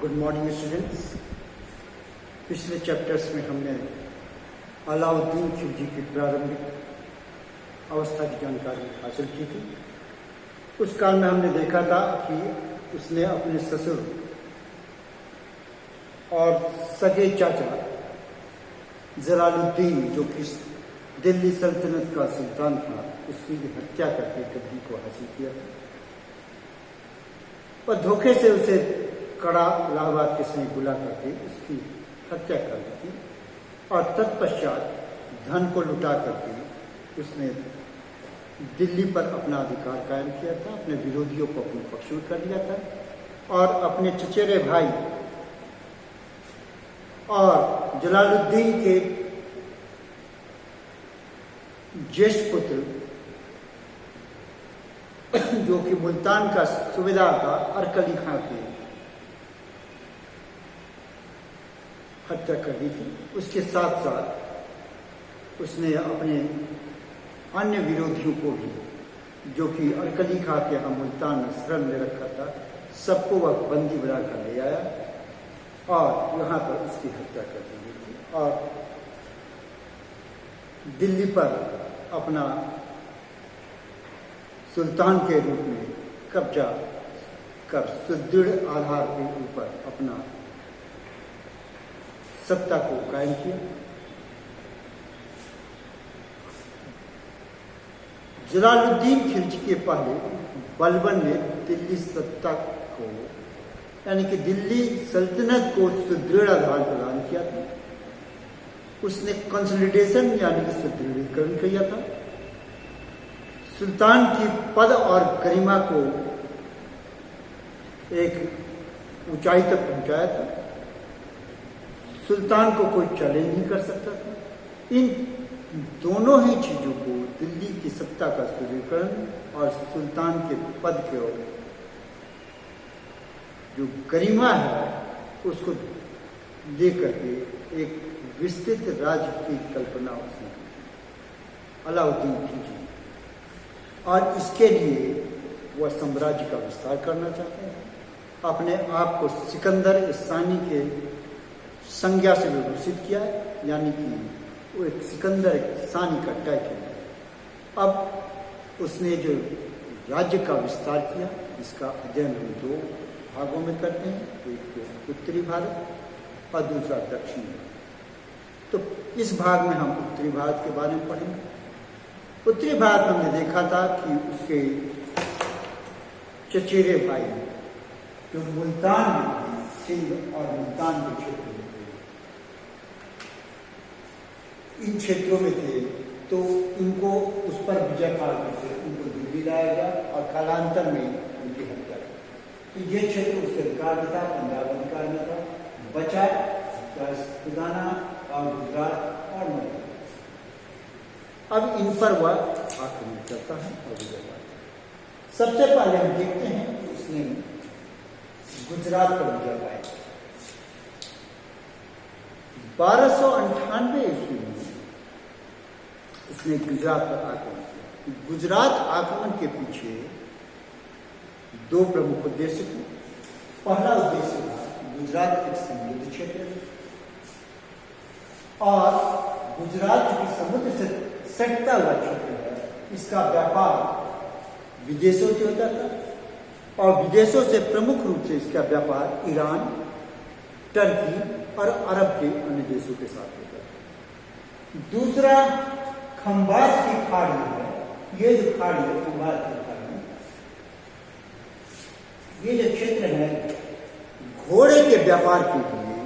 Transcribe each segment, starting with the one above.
Good morning students. पिछले chapters में हमने अलाउद्दीन खिलजी की प्रारंभिक अवस्था की जानकारी हासिल की थी। उस काल में हमने देखा था कि उसने अपने ससुर और सगे चाचा जलालुद्दीन, जो कि दिल्ली सल्तनत का सुल्तान था, उसकी हत्या करके गद्दी को हासिल किया था और धोखे से उसे कड़ा इलाहाबाद के समय बुला करके उसकी हत्या कर दी थी और तत्पश्चात धन को लुटा करके उसने दिल्ली पर अपना अधिकार कायम किया था, अपने विरोधियों को अपने पक्ष में कर लिया था और अपने चचेरे भाई और जलालुद्दीन के ज्येष्ठ पुत्र, जो कि मुल्तान का सूबेदार था, अरकली खां की हत्या कर दी थी। उसके साथ साथ उसने अपने अन्य विरोधियों को भी, जो कि अरकली खां के यहाँ मुल्तान में शरण में रखा था, सबको वह बंदी बनाकर ले आया और यहाँ पर उसकी हत्या कर दी गई थी और दिल्ली पर अपना सुल्तान के रूप में कब्जा कर सुदृढ़ आधार के ऊपर अपना सत्ता को कायम किया। जलालुद्दीन खिलजी के पहले बलबन ने दिल्ली सत्ता को, यानी कि दिल्ली सल्तनत को सुदृढ़ आधार प्रदान किया था। उसने कंसोलिडेशन यानी कि सुदृढ़ीकरण किया था, सुल्तान की पद और गरिमा को एक ऊंचाई तक पहुंचाया था। सुल्तान को कोई चैलेंज नहीं कर सकता था। इन दोनों ही चीजों को, दिल्ली की सत्ता का सुदृढ़ीकरण और सुल्तान के पद के और जो गरिमा है, उसको लेकर के एक विस्तृत राज्य की कल्पना उसने की, अलाउद्दीन खिलजी, और इसके लिए वह साम्राज्य का विस्तार करना चाहते हैं। अपने आप को सिकंदर सानी के संज्ञा से विभूषित किया है, यानी कि वो एक सिकंदर सानी का टाइटल है। अब उसने जो राज्य का विस्तार किया, इसका अध्ययन हम दो भागों में करते हैं, एक तो उत्तरी भारत और दूसरा दक्षिणी भारत। तो इस भाग में हम उत्तरी भारत के बारे में पढ़ेंगे। उत्तरी भारत में हमने देखा था कि उसके चचेरे भाई जो मुल्तान में, सिंध और मुल्तान के क्षेत्र में थे, इन क्षेत्रों में थे, तो इनको उस पर विजय पाल करके उनको दिल्ली लाया गया और कालांतर में उनकी हत्या की। तो ये क्षेत्र उसके अधिकार में था, पंजाब अधिकार में था, बचा खुदाना और गुजरात और मध्य प्रदेश। अब इन पर वह आक्रमण करता है और विजय पाता है। सबसे पहले हम देखते हैं कि उसने गुजरात पर विजय पाया। 1298 ईस्वी में उसने गुजरात पर आक्रमण किया। गुजरात आक्रमण के पीछे दो प्रमुख उद्देश्य थे। पहला उद्देश्य था, गुजरात एक समृद्ध क्षेत्र है और गुजरात जो कि समुद्र से सटता हुआ क्षेत्र है, इसका व्यापार विदेशों से होता था और विदेशों से प्रमुख रूप से इसका व्यापार ईरान, टर्की और अरब के अन्य देशों के साथ होता है। दूसरा, खंबात की खाड़ी है। ये जो खाड़ी है, खंबात की खाड़ी, ये जो क्षेत्र है, घोड़े के व्यापार के लिए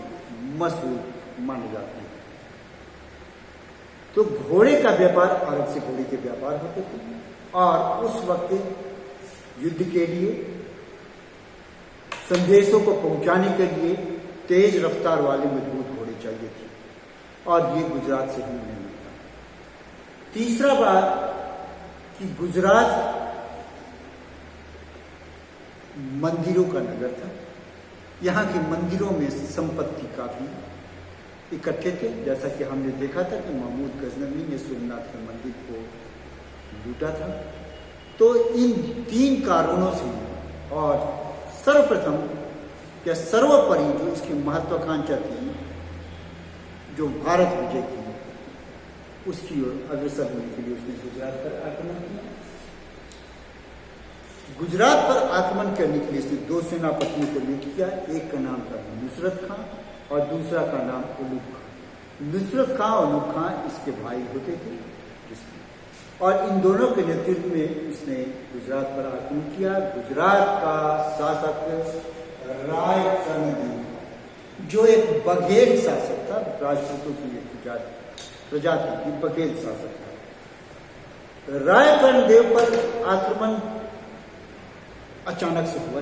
मशहूर माने जाते हैं। तो घोड़े का व्यापार, अरब से घोड़े के व्यापार होते थे और उस वक्त युद्ध के लिए, संदेशों को पहुंचाने के लिए तेज रफ्तार वाले मजबूत घोड़े चाहिए थे और ये गुजरात से ही नहीं मिलता। तीसरा बात कि गुजरात मंदिरों का नगर था। यहाँ के मंदिरों में संपत्ति काफी इकट्ठे थे, जैसा कि हमने देखा था कि महमूद गजनवी ने सोमनाथ के मंदिर को लूटा था। तो इन तीन कारणों से, और सर्वप्रथम क्या सर्वोपरि जो इसकी महत्वाकांक्षा थी, जो भारत विजय की, उसकी ओर अग्रसर होने के लिए उसने गुजरात पर आक्रमण किया। गुजरात पर आक्रमण करने के लिए इसने दो सेनापतियों को नियुक्त किया। एक का नाम था नुसरत खां और दूसरा का नाम उलूग खां। नुसरत खां और उलूग खां इसके भाई होते थे, और इन दोनों के नेतृत्व में इसने गुजरात पर आक्रमण किया। गुजरात का शासक राय कर्णदेव, जो एक बघेल शासक था, राजपूतों की एक प्रजाति की बघेल शासक था। राय कर्णदेव पर आक्रमण अचानक से हुआ।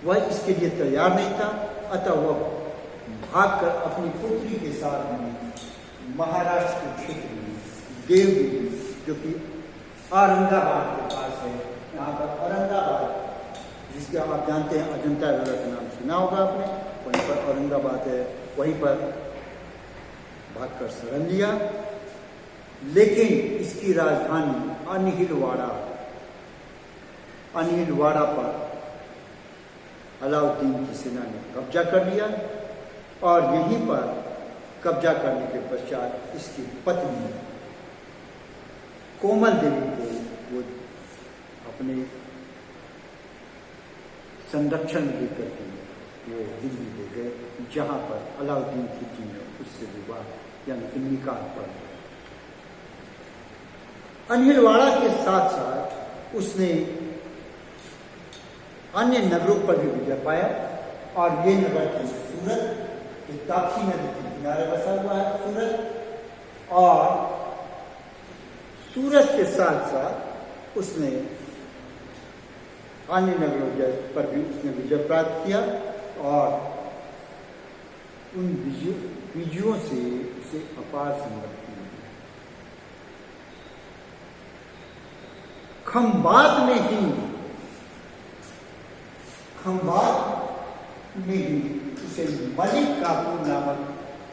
वह इसके लिए तैयार नहीं था, अतः वह भागकर अपनी पुत्री के साथ महाराष्ट्र के क्षेत्र में देवगिरी, जो कि औरंगाबाद के पास है, यहाँ पर औरंगाबाद, जिसके आप जानते हैं अजंता एलोरा का नाम सुना होगा आपने, वहीं पर औरंगाबाद है, वहीं पर भागकर शरण लिया। लेकिन इसकी राजधानी अनिलवाड़ा पर अलाउद्दीन की सेना ने कब्जा कर लिया, और यहीं पर कब्जा करने के पश्चात इसकी पत्नी कोमल देवी को वो अपने संरक्षण लेकर के वो दिल्ली ले गए, जहां पर अलाउद्दीन खिलजी ने उससे विवाह यानी कि निकाह पड़ गया। अनिलवाड़ा के साथ साथ उसने अन्य नगरों पर भी विजय पाया, और ये नगर थे सूरत, जो ताप्ती नदी के किनारे बसा हुआ है सूरत, और सूरत के साथ साथ उसने अन्य नगरों पर भी उसने विजय प्राप्त किया, और उन विजयों से उसे अपार संपत्ति मिली। खंबात में ही उसे मलिक काफूर नामक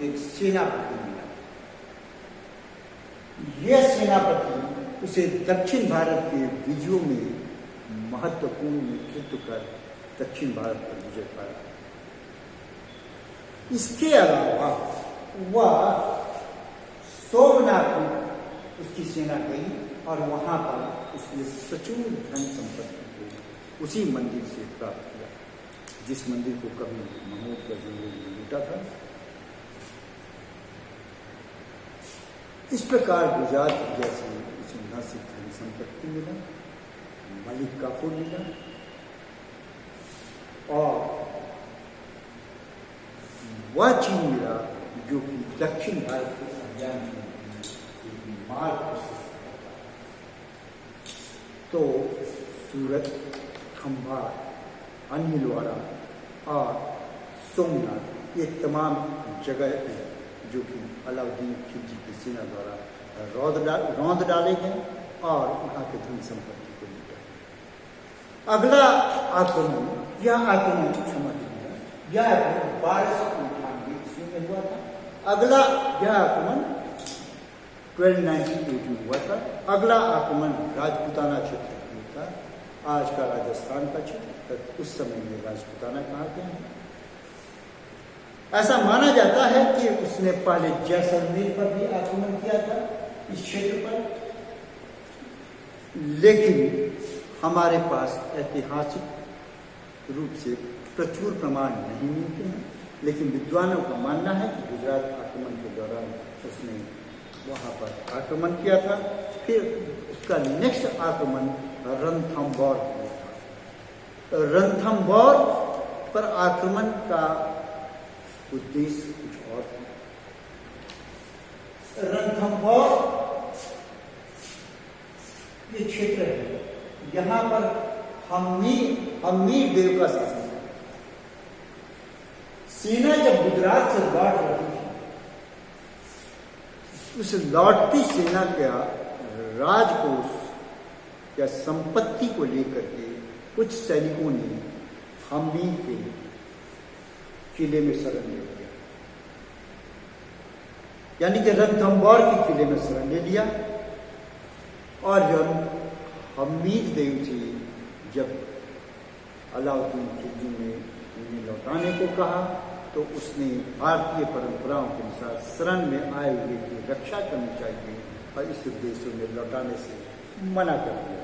एक सेनापति मिला। यह सेनापति उसे दक्षिण भारत के विजयों में महत्वपूर्ण नेतृत्व कर दक्षिण भारत पर विजय पाया। इसके अलावा वह सोमनाथ में उसकी सेना गई, और वहां पर उसने प्रचुर धन संपत्ति को उसी मंदिर से प्राप्त किया, जिस मंदिर को कभी महमूद गजनवी ने लूटा था। इस प्रकार गुजरात जैसे उसे न सिर्फ धन संपत्ति मिला, मलिक काफूर मिला, और वह चीज मिला जो कि दक्षिण भारत के अभियान में मार्ग प्रशस्त करता। तो सूरत, खंभात, अनिलवाड़ा और सोमनाथ, ये तमाम जगह है जो कि अलाउद्दीन खिलजी की सेना द्वारा रौंद डाले गए और वहाँ के धन संपत्ति को लूटा गया। अगला आक्रमण, यह आक्रमण क्षमा कीजिएगा, यह 1298 ईस्वी में हुआ था। अगला यह आक्रमण 1298 हुआ था। अगला आक्रमण राजपूताना क्षेत्र में था, आज का राजस्थान का क्षेत्र, उस समय में राजपूताना कहा गया है। ऐसा माना जाता है कि उसने पहले जैसलमेर पर भी आक्रमण किया था, इस क्षेत्र पर, लेकिन हमारे पास ऐतिहासिक रूप से प्रचुर प्रमाण नहीं मिलते हैं। लेकिन विद्वानों का मानना है कि गुजरात आक्रमण के दौरान उसने वहां पर आक्रमण किया था। फिर उसका नेक्स्ट आक्रमण रणथंबोर हुआ था। रणथंबोर पर आक्रमण का उद्देश्य कुछ और था। रणथंबोर ये क्षेत्र है, यहां पर हमीर देव का शासन था। सेना जब गुजरात से लौट रही थी, उस लौटती सेना का राजकोष या संपत्ति को लेकर के कुछ सैनिकों ने हमीर के किले में शरण ले लिया, यानी कि रणथंबोर के किले में शरण ले लिया। और जब हमीर देव से जब अलाउद्दीन खिलजी ने उन्हें लौटाने को कहा तो उसने भारतीय परंपराओं के अनुसार शरण में आए हुए की रक्षा करनी चाहिए और इस उद्देश्य में लौटाने से मना कर दिया।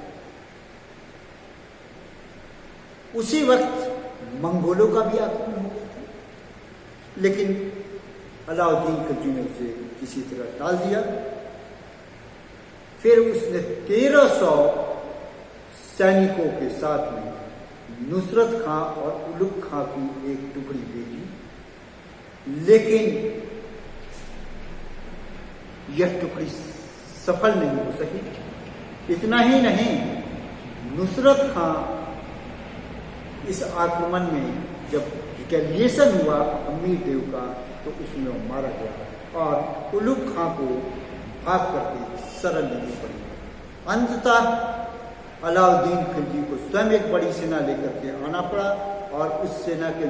उसी वक्त मंगोलों का भी आक्रमण हो गया था, लेकिन अलाउद्दीन खिलजी ने उसे किसी तरह टाल दिया। फिर उसने 1300 सैनिकों के साथ में नुसरत खां और उलुग खां की एक टुकड़ी भेजी, लेकिन यह टुकड़ी सफल नहीं हो सकी। इतना ही नहीं, नुसरत खां इस आक्रमण में जब रिटेलिएशन हुआ अमीर देव का तो उसमें वो मारा गया और उलुग खां को भाग करके शरण लेनी पड़ी। अंततः अलाउद्दीन खिलजी को स्वयं एक बड़ी सेना लेकर के आना पड़ा और उस सेना के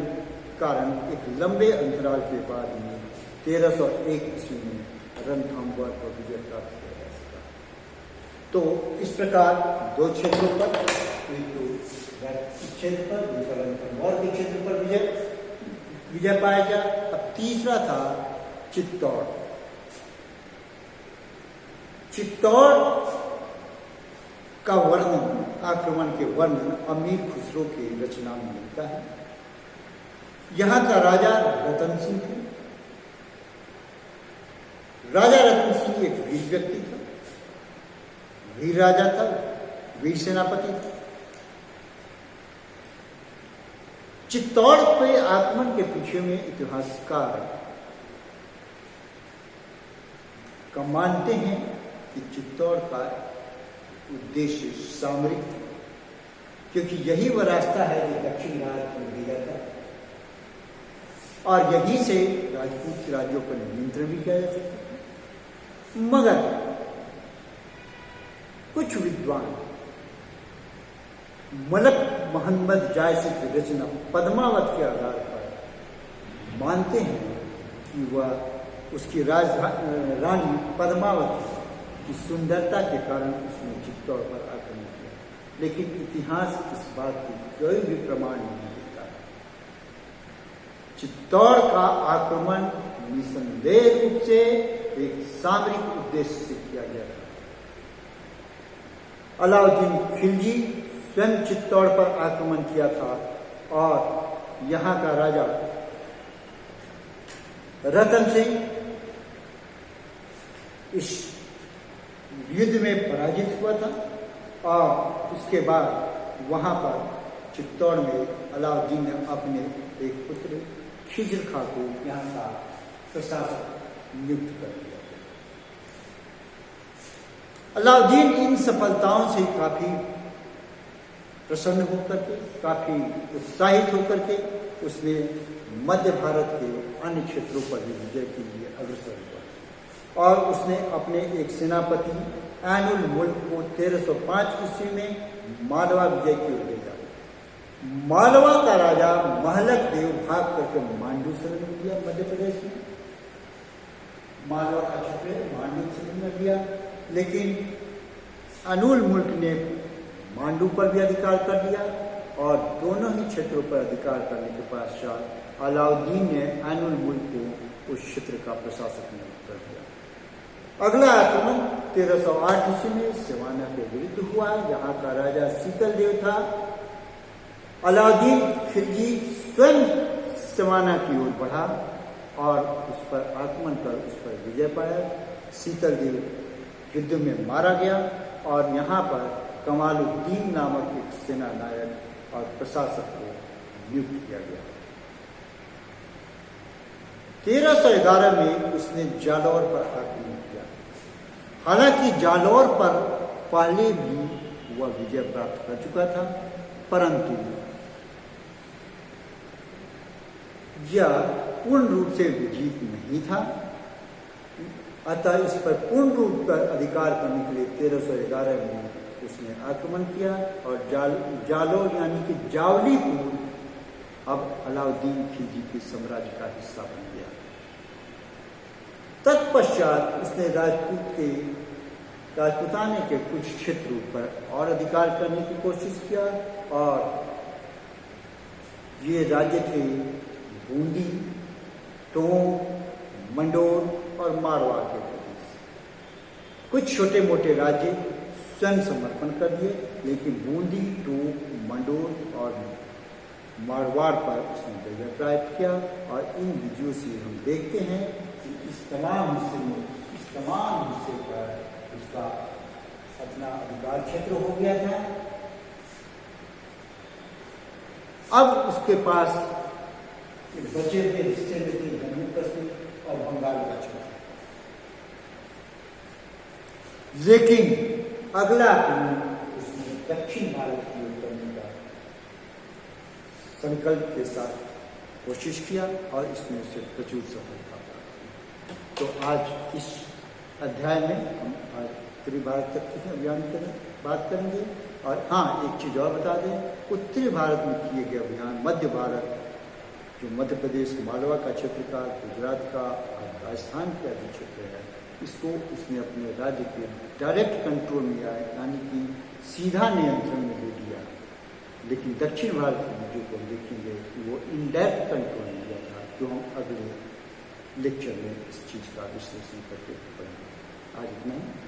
कारण एक लंबे अंतराल के बाद में 1301 ईस्वी में रणथंभौर पर विजय प्राप्त किया जा सका। तो इस प्रकार दो क्षेत्रों पर, एक तो क्षेत्र पर, दूसरा रणथंभौर के क्षेत्र पर विजय पाया गया। अब तीसरा था चित्तौड़। चित्तौड़ का वर्णन, आक्रमण के वर्णन अमीर खुसरो की रचना में मिलता है। यहां का राजा रतन सिंह थे। राजा रतन सिंह एक वीर व्यक्ति था, वीर राजा था, वीर सेनापति था। चित्तौड़ पे आक्रमण के पीछे में इतिहासकार का मानते हैं कि चित्तौड़ का उद्देश्य सामरिक था, क्योंकि यही वह रास्ता है जो दक्षिण भारत में दिया था और यहीं से राजपूत राज्यों पर नियंत्रण भी किया जा सकता था। मगर कुछ विद्वान मलक मोहम्मद जायसी की रचना पद्मावत के आधार पर मानते हैं कि वह उसकी रानी पद्मावत की सुंदरता के कारण उसने चित्तौड़ पर आक्रमण किया, लेकिन इतिहास इस बात की कोई भी प्रमाण नहीं देता है। चित्तौड़ का आक्रमण निसंदेह रूप से एक सामरिक उद्देश्य से किया गया था। अलाउद्दीन खिलजी स्वयं चित्तौड़ पर आक्रमण किया था और यहां का राजा रतन सिंह इस युद्ध में पराजित हुआ था और उसके बाद वहां पर चित्तौड़ में अलाउद्दीन ने अपने एक पुत्र खिज्र खां को यहाँ का प्रशासक नियुक्त कर दिया। अलाउद्दीन इन सफलताओं से काफी प्रसन्न होकर के, काफी उत्साहित होकर के उसने मध्य भारत के अन्य क्षेत्रों पर भी विजय के लिए अग्रसर हुआ और उसने अपने एक सेनापति ऐनुल मुल्क को 1305 ईस्वी में मालवा विजय की ओर भेजा। मालवा का राजा महलक देव भाग करके मांडू शरण में लिया, मध्य प्रदेश में मालवा का क्षेत्र मांडू शरण में लिया, लेकिन ऐनुल मुल्क ने मांडू पर भी अधिकार कर लिया और दोनों ही क्षेत्रों पर अधिकार करने के पश्चात अलाउद्दीन ने ऐनुल मुल्क को उस क्षेत्र का प्रशासक नियुक्त कर दिया। अगला आक्रमण 1308 ईस्वी में सिवाना के विरुद्ध हुआ। यहाँ का राजा शीतल देव था। अलाउद्दीन खिलजी स्वयं सिवाना की ओर बढ़ा और उस पर आक्रमण कर उस पर विजय पाया। शीतल देव युद्ध में मारा गया और यहाँ पर कमालुद्दीन नामक एक सेना नायक और प्रशासक को नियुक्त किया गया। 1311 में उसने जालौर पर आक्रमण किया। हालांकि जालौर पर पहले भी वह विजय प्राप्त कर चुका था, परंतु यह पूर्ण रूप से विजित नहीं था। अतः इस पर पूर्ण रूप पर अधिकार करने के लिए 1311 में उसने आक्रमण किया और जालौर यानी कि जावलीपुर अब अलाउद्दीन खिलजी के साम्राज्य का हिस्सा बन गया। तत्पश्चात उसने राजपूताने के कुछ क्षेत्रों पर और अधिकार करने की कोशिश किया और ये राज्य थे बूंदी, टोंक, मंडोर और मारवाड़ के प्रदेश। कुछ छोटे मोटे राज्य स्वयं समर्पण कर दिए, लेकिन बूंदी, टोंक, मंडोर और मारवाड़ पर उसने विजय प्राप्त किया। और इन विजयों से हम देखते हैं कि इस तमाम हिस्से पर उसका अपना अधिकार क्षेत्र हो गया था। अब उसके पास बचे हुए हिस्से में थे जम्मू कश्मीर और बंगाल का क्षेत्र। लेकिन अगला काम उसने दक्षिण भारत की ओर करने का संकल्प के साथ कोशिश किया और इसमें उसे प्रचुर सफलता प्राप्त की। तो आज इस अध्याय में हम आज उत्तरी भारत तक के अभियान की बात करेंगे। और हाँ, एक चीज़ और बता दें, उत्तरी भारत में किए गए अभियान मध्य भारत, जो मध्य प्रदेश मालवा का क्षेत्र का, गुजरात का और राजस्थान का जो क्षेत्र है, इसको उसने अपने राज्य के डायरेक्ट कंट्रोल में आया, यानी कि सीधा नियंत्रण में ले लिया। लेकिन दक्षिण भारत के मुद्दे को देखेंगे कि वो इनडायरेक्ट कंट्रोल में लिया था, जो हम अगले लेक्चर में इस चीज़ का विश्लेषण करके पढ़ेंगे। आज इतना ही।